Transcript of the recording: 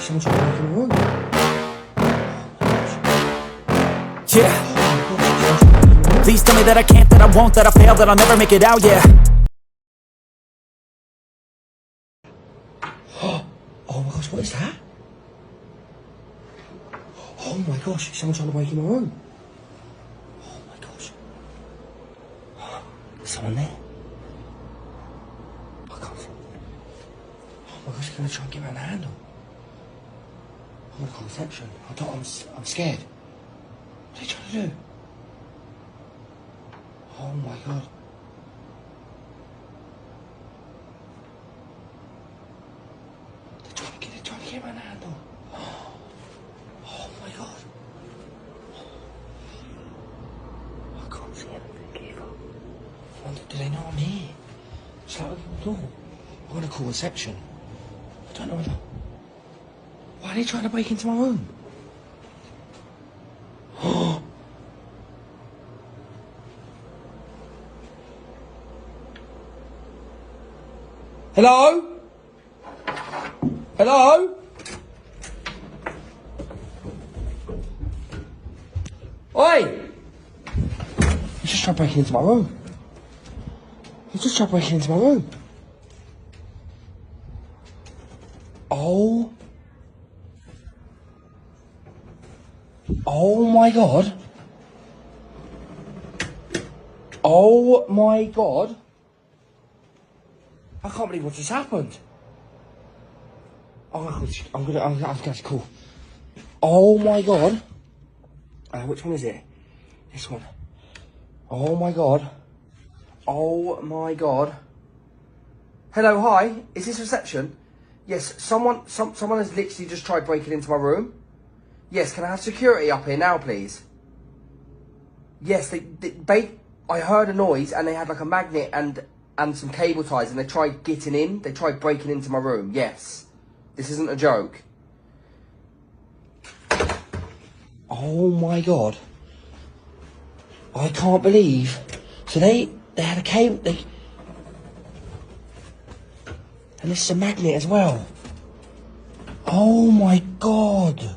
someone trying to break in my room. Yeah. Please tell me that I can't, that I won't, that I fail, that I'll never make it out, yeah. Oh my gosh, what is that? Oh my gosh, someone trying to break in my room. Oh my gosh. There's someone there. I can't see. Oh my gosh, they're going to try and get around the handle. I'm going to call reception. I'm scared. What are they trying to do? Oh my god. They're trying to get around the handle. Oh my god. I can't see anything either. I wonder, do they know I'm here? It's like open the door. I'm gonna call reception. I don't know whether... Why are they trying to break into my room? Hello? Hello? Oi! He's just tried breaking into my room. He's just tried breaking into my room. Oh. Oh my god. Oh my god. I can't believe what just happened. Oh, I'm gonna call. Oh my god. Which one is it? This one. Oh my god. Oh my god. Hello, hi. Is this reception? Yes, someone has literally just tried breaking into my room. Yes, can I have security up here now, please? Yes, I heard a noise and they had like a magnet and some cable ties and they tried getting in. They tried breaking into my room. Yes. This isn't a joke. Oh my god. I can't believe. So they had a cable. And this is a magnet as well. Oh my god.